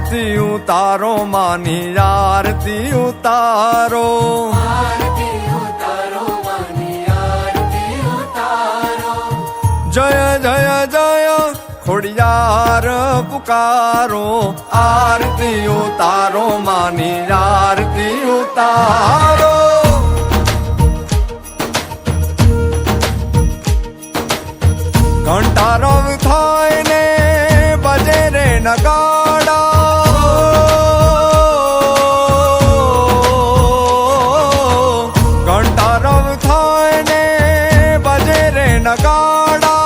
आरती उतारो मानी आरती उतारो, आरती उतारो मानी आरती उतारो। जय जय जय खोड़ियार पुकारो, आरती उतारो मानी आरती उतारो। घंटारव थाय ने बजे रे नगाड़ा, घंटारव थाय ने बजे रे नगाड़ा,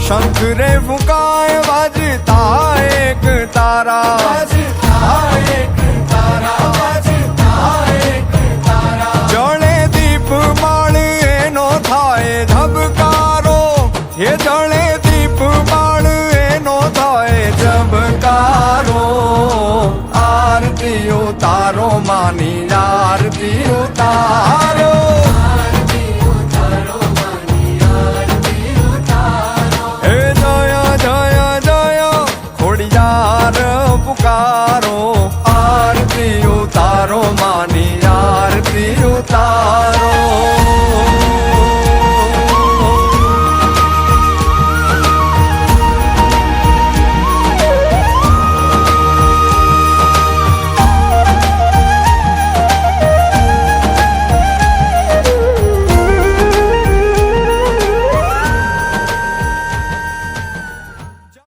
शंख रे फुकाए बजता एक तारा, बजता एक तारा, बजता एक तारा। जले दीप माळ एनो थाय झबकारो, ये जले दीप माळ एनो थाय झबकारो। आरती उतारो मानी आरती उतारो, आरती उतारो मानी आरती उतारो। हे जय जय जय खोड़ियार पुकारो,